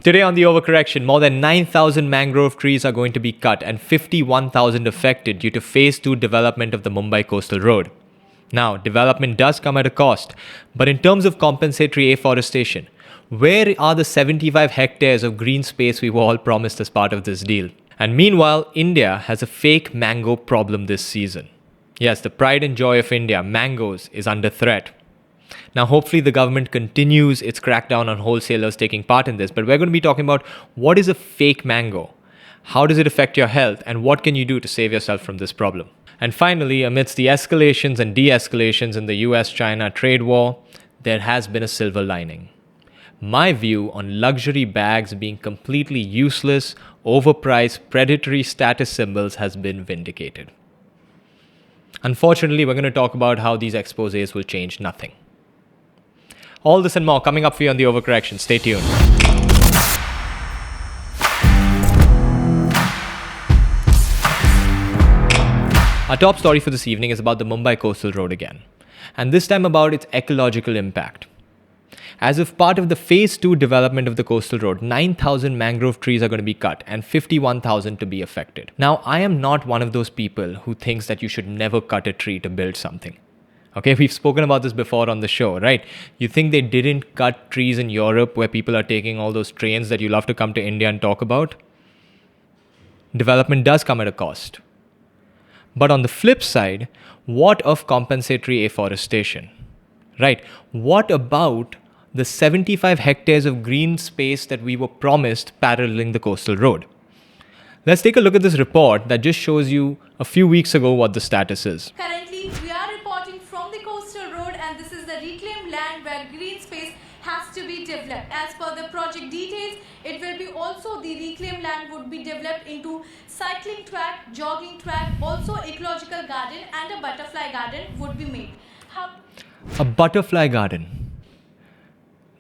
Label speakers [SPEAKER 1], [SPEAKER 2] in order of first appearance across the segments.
[SPEAKER 1] Today on the overcorrection, more than 9,000 mangrove trees are going to be cut and 51,000 affected due to phase 2 development of the Mumbai coastal road. Now, development does come at a cost, but in terms of compensatory afforestation, where are the 75 hectares of green space we were all promised as part of this deal? And meanwhile, India has a fake mango problem this season. Yes, the pride and joy of India, mangoes, is under threat. Now, hopefully the government continues its crackdown on wholesalers taking part in this, but we're going to be talking about what is a fake mango, how does it affect your health, and what can you do to save yourself from this problem. And finally, amidst the escalations and de-escalations in the US-China trade war, there has been a silver lining. My view on luxury bags being completely useless, overpriced, predatory status symbols has been vindicated. Unfortunately, we're going to talk about how these exposés will change nothing. All this and more coming up for you on the overcorrection. Stay tuned. Our top story for this evening is about the Mumbai coastal road again, and this time about its ecological impact. As if part of the phase 2 development of the coastal road, 9,000 mangrove trees are going to be cut and 51,000 to be affected. Now, I am not one of those people who thinks that you should never cut a tree to build something. Okay, we've spoken about this before on the show, right? You think they didn't cut trees in Europe where people are taking all those trains that you love to come to India and talk about? Development does come at a cost. But on the flip side, what of compensatory afforestation? Right? What about the 75 hectares of green space that we were promised paralleling the coastal road? Let's take a look at this report that just shows you a few weeks ago what the status is.
[SPEAKER 2] Currently, we are reporting from the coastal road, and this is the reclaimed land where green space has to be developed. As per the project details, it will be also the reclaimed land would be developed into cycling track, jogging track, also ecological garden and a butterfly garden would be made.
[SPEAKER 1] A butterfly garden.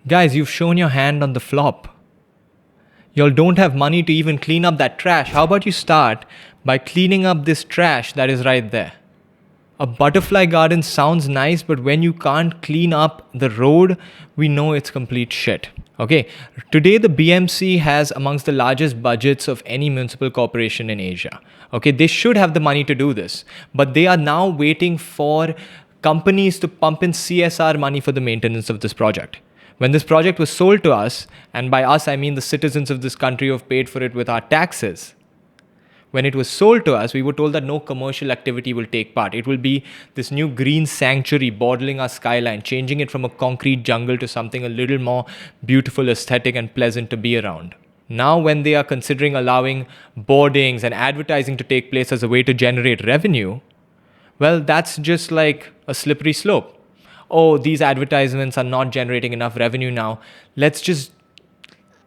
[SPEAKER 1] Guys, you've shown your hand on the flop. Y'all don't have money to even clean up that trash. How about you start by cleaning up this trash that is right there? A butterfly garden sounds nice, but when you can't clean up the road, we know it's complete shit. Okay, today the BMC has amongst the largest budgets of any municipal corporation in Asia. Okay, they should have the money to do this, but they are now waiting for companies to pump in CSR money for the maintenance of this project. When this project was sold to us, and by us I mean the citizens of this country who have paid for it with our taxes, when it was sold to us, we were told that no commercial activity will take part. It will be this new green sanctuary borderling our skyline, changing it from a concrete jungle to something a little more beautiful, aesthetic, and pleasant to be around. Now, when they are considering allowing boardings and advertising to take place as a way to generate revenue, well, that's just like a slippery slope. Oh, these advertisements are not generating enough revenue now. Let's just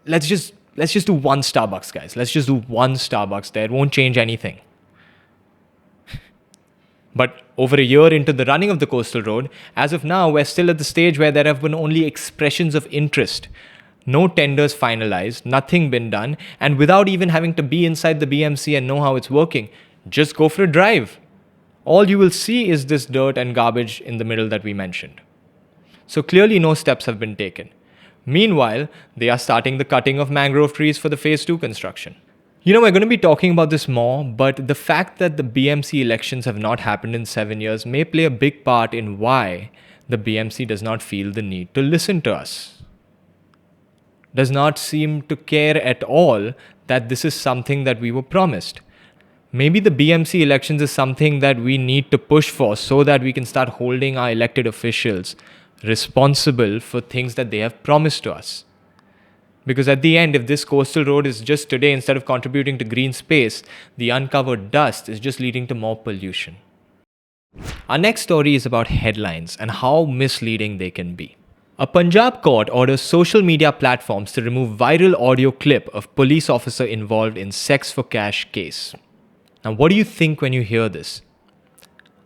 [SPEAKER 1] do one Starbucks, guys. Let's just do one Starbucks there. It won't change anything. But over a year into the running of the coastal road, as of now, we're still at the stage where there have been only expressions of interest. No tenders finalized, nothing been done, and without even having to be inside the BMC and know how it's working, just go for a drive. All you will see is this dirt and garbage in the middle that we mentioned. So clearly no steps have been taken. Meanwhile, they are starting the cutting of mangrove trees for the phase 2 construction. You know, we're going to be talking about this more, but the fact that the BMC elections have not happened in 7 years may play a big part in why the BMC does not feel the need to listen to us. Does not seem to care at all that this is something that we were promised. Maybe the BMC elections is something that we need to push for so that we can start holding our elected officials responsible for things that they have promised to us. Because at the end, if this coastal road is just today, instead of contributing to green space, the uncovered dust is just leading to more pollution. Our next story is about headlines and how misleading they can be. A Punjab court orders social media platforms to remove viral audio clip of police officer involved in sex for cash case. Now, what do you think when you hear this?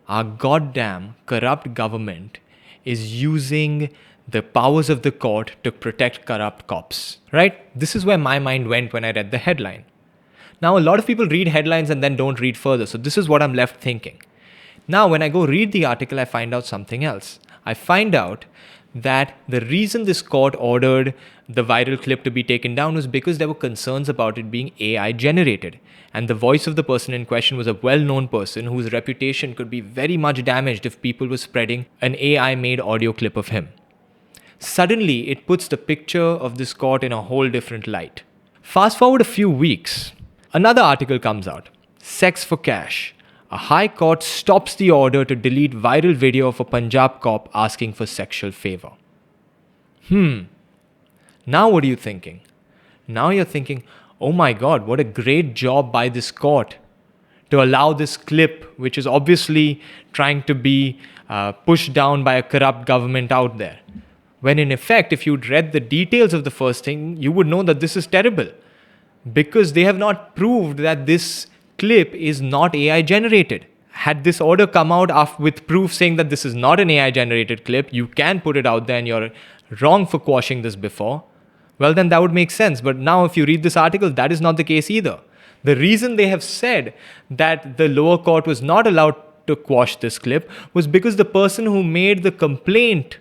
[SPEAKER 1] Our goddamn corrupt government is using the powers of the court to protect corrupt cops, right? This is where my mind went when I read the headline. Now, a lot of people read headlines and then don't read further, so this is what I'm left thinking. Now, when I go read the article, I find out something else. I find out that the reason this court ordered the viral clip to be taken down was because there were concerns about it being AI generated. And the voice of the person in question was a well known person whose reputation could be very much damaged if people were spreading an AI made audio clip of him. Suddenly, it puts the picture of this court in a whole different light. Fast forward a few weeks, another article comes out. Sex for cash. A high court stops the order to delete viral video of a Punjab cop asking for sexual favor. Now what are you thinking? Now you're thinking, oh my god, what a great job by this court to allow this clip, which is obviously trying to be pushed down by a corrupt government out there. When in effect, if you'd read the details of the first thing, you would know that this is terrible. Because they have not proved that this clip is not AI generated. Had this order come out with proof saying that this is not an AI generated clip, you can put it out there and you're wrong for quashing this before, well then that would make sense. But now if you read this article, that is not the case either. The reason they have said that the lower court was not allowed to quash this clip was because the person who made the complaint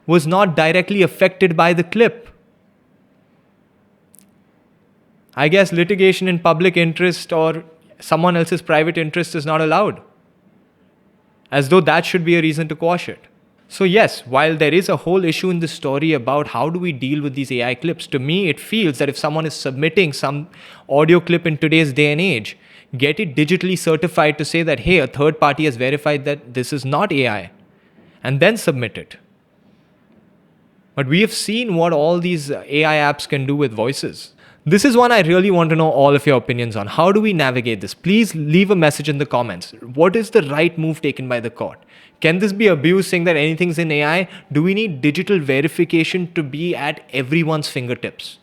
[SPEAKER 1] was not directly affected by the clip. I guess litigation in public interest or someone else's private interest is not allowed. As though that should be a reason to quash it. So yes, while there is a whole issue in this story about how do we deal with these AI clips, to me it feels that if someone is submitting some audio clip in today's day and age, get it digitally certified to say that, hey, a third party has verified that this is not AI, and then submit it. But we have seen what all these AI apps can do with voices. This is one I really want to know all of your opinions on. How do we navigate this? Please leave a message in the comments. What is the right move taken by the court? Can this be abused saying that anything's in AI? Do we need digital verification to be at everyone's fingertips?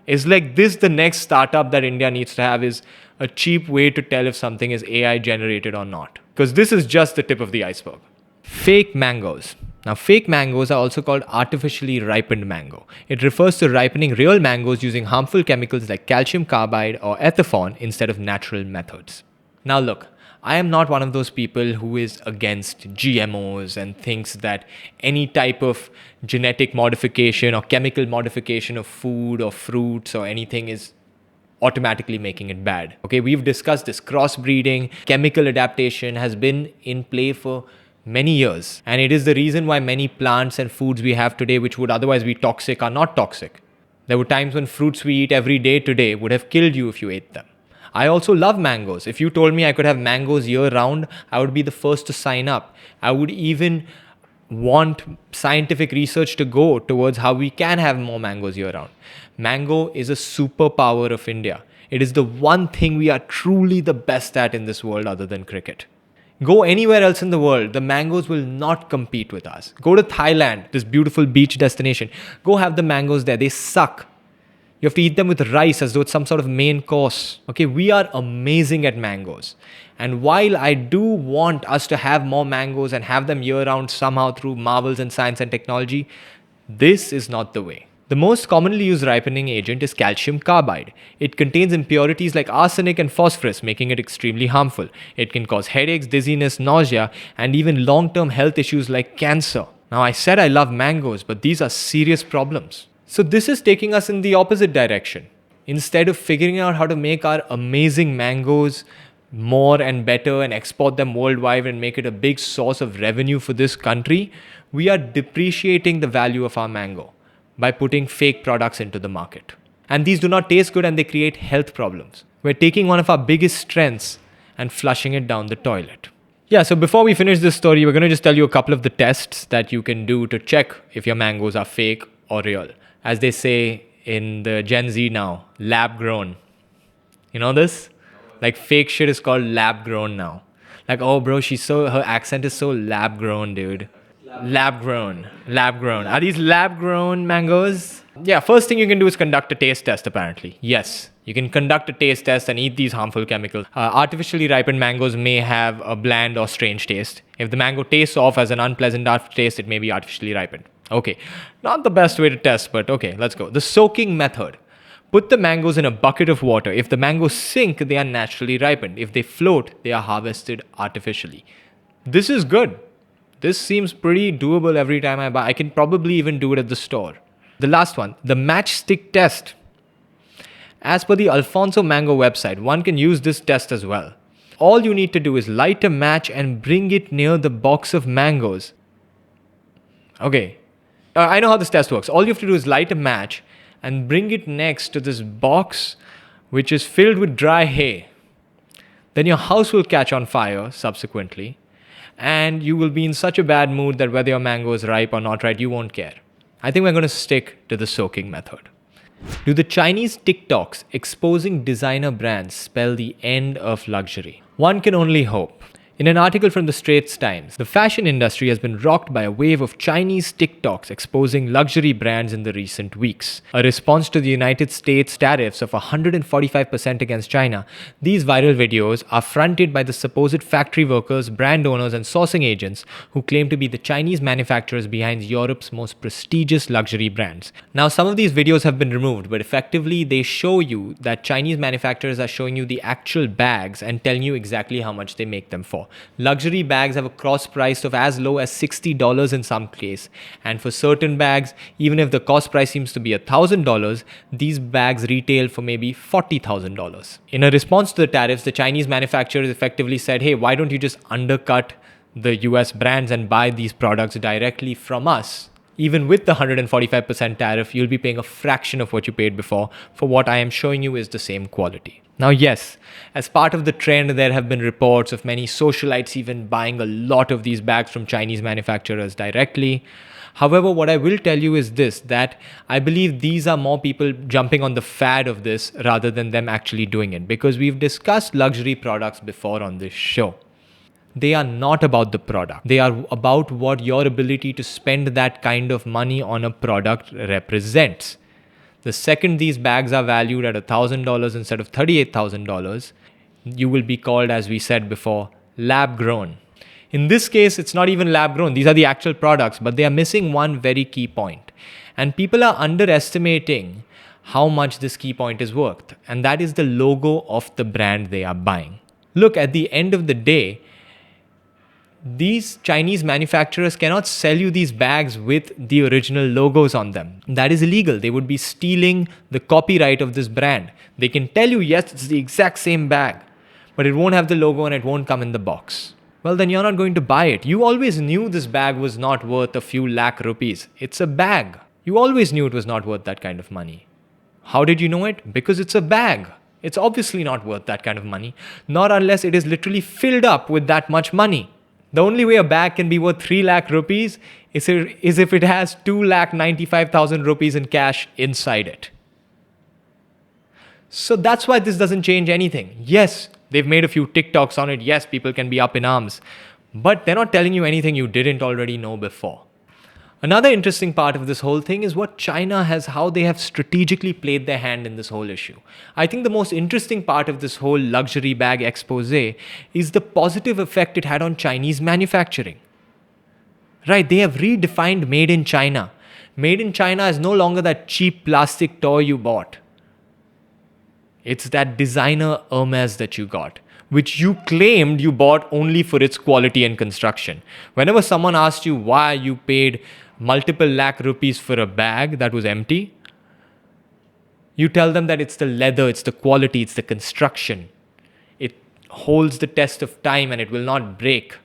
[SPEAKER 1] Is like this the next startup that India needs to have, is a cheap way to tell if something is AI generated or not? Because this is just the tip of the iceberg. Fake mangoes. Now, fake mangoes are also called artificially ripened mango. It refers to ripening real mangoes using harmful chemicals like calcium carbide or ethaphon instead of natural methods. Now look, I am not one of those people who is against GMOs and thinks that any type of genetic modification or chemical modification of food or fruits or anything is automatically making it bad. Okay, we've discussed this. Crossbreeding, chemical adaptation has been in play for many years. And it is the reason why many plants and foods we have today, which would otherwise be toxic, are not toxic. There were times when fruits we eat every day today would have killed you if you ate them. I also love mangoes. If you told me I could have mangoes year round, I would be the first to sign up. I would even want scientific research to go towards how we can have more mangoes year round. Mango is a superpower of India. It is the one thing we are truly the best at in this world other than cricket. Go anywhere else in the world, the mangoes will not compete with us. Go to Thailand, this beautiful beach destination. Go have the mangoes there. They suck. You have to eat them with rice as though it's some sort of main course. Okay, we are amazing at mangoes. And while I do want us to have more mangoes and have them year round somehow through marvels in science and technology, this is not the way. The most commonly used ripening agent is calcium carbide. It contains impurities like arsenic and phosphorus, making it extremely harmful. It can cause headaches, dizziness, nausea, and even long-term health issues like cancer. Now, I said I love mangoes, but these are serious problems. So this is taking us in the opposite direction. Instead of figuring out how to make our amazing mangoes more and better and export them worldwide and make it a big source of revenue for this country, we are depreciating the value of our mango by putting fake products into the market. And these do not taste good and they create health problems. We're taking one of our biggest strengths and flushing it down the toilet. Yeah, so before we finish this story, we're going to just tell you a couple of the tests that you can do to check if your mangoes are fake or real. As they say in the Gen Z now, lab grown. You know this? Like fake shit is called lab grown now. Like, oh bro, her accent is so lab grown, dude. Lab grown. Are these lab grown mangoes? Yeah, first thing you can do is conduct a taste test apparently. Yes, you can conduct a taste test and eat these harmful chemicals. Artificially ripened mangoes may have a bland or strange taste. If the mango tastes off as an unpleasant aftertaste, it may be artificially ripened. Okay, not the best way to test, but okay, let's go. The soaking method. Put the mangoes in a bucket of water. If the mangoes sink, they are naturally ripened. If they float, they are harvested artificially. This is good. This seems pretty doable every time I buy. I can probably even do it at the store. The last one, the matchstick test. As per the Alfonso Mango website, one can use this test as well. All you need to do is light a match and bring it near the box of mangoes. Okay, I know how this test works. All you have to do is light a match and bring it next to this box which is filled with dry hay. Then your house will catch on fire subsequently, and you will be in such a bad mood that whether your mango is ripe or not ripe, you won't care. I think we're going to stick to the soaking method. Do the Chinese TikToks exposing designer brands spell the end of luxury? One can only hope. In an article from the Straits Times, the fashion industry has been rocked by a wave of Chinese TikToks exposing luxury brands in the recent weeks. A response to the United States tariffs of 145% against China, these viral videos are fronted by the supposed factory workers, brand owners, and sourcing agents who claim to be the Chinese manufacturers behind Europe's most prestigious luxury brands. Now, some of these videos have been removed, but effectively they show you that Chinese manufacturers are showing you the actual bags and telling you exactly how much they make them for. Luxury bags have a cross price of as low as $60 in some case, and for certain bags, even if the cost price seems to be $1,000, these bags retail for maybe $40,000. In a response to the tariffs, the Chinese manufacturers effectively said, hey, why don't you just undercut the US brands and buy these products directly from us? Even with the 145% tariff, you'll be paying a fraction of what you paid before for what I am showing you is the same quality. Now, yes, as part of the trend, there have been reports of many socialites even buying a lot of these bags from Chinese manufacturers directly. However, what I will tell you is this, that I believe these are more people jumping on the fad of this rather than them actually doing it, because we've discussed luxury products before on this show. They are not about the product. They are about what your ability to spend that kind of money on a product represents. The second these bags are valued at $1,000 instead of $38,000, you will be called, as we said before, lab grown. In this case, it's not even lab grown. These are the actual products, but they are missing one very key point. And people are underestimating how much this key point is worth. And that is the logo of the brand they are buying. Look, at the end of the day, these Chinese manufacturers cannot sell you these bags with the original logos on them. That is illegal. They would be stealing the copyright of this brand. They can tell you, yes, it's the exact same bag, but it won't have the logo and it won't come in the box. Well, then you're not going to buy it. You always knew this bag was not worth a few lakh rupees. It's a bag. You always knew it was not worth that kind of money. How did you know it? Because it's a bag. It's obviously not worth that kind of money, not unless it is literally filled up with that much money. The only way a bag can be worth 3 lakh rupees is if it has 2,95,000 rupees in cash inside it. So that's why this doesn't change anything. Yes, they've made a few TikToks on it. Yes, people can be up in arms. But they're not telling you anything you didn't already know before. Another interesting part of this whole thing is what China has, how they have strategically played their hand in this whole issue. I think the most interesting part of this whole luxury bag expose is the positive effect it had on Chinese manufacturing. Right, they have redefined made in China. Made in China is no longer that cheap plastic toy you bought. It's that designer Hermes that you got, which you claimed you bought only for its quality and construction. Whenever someone asked you why you paid multiple lakh rupees for a bag that was empty, you tell them that it's the leather, it's the quality, it's the construction. It holds the test of time and it will not break.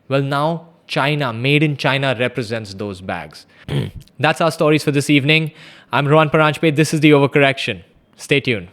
[SPEAKER 1] Well, now China, made in China, represents those bags. That's our stories for this evening. I'm Rohan Paranjpe. This is The Overcorrection. Stay tuned.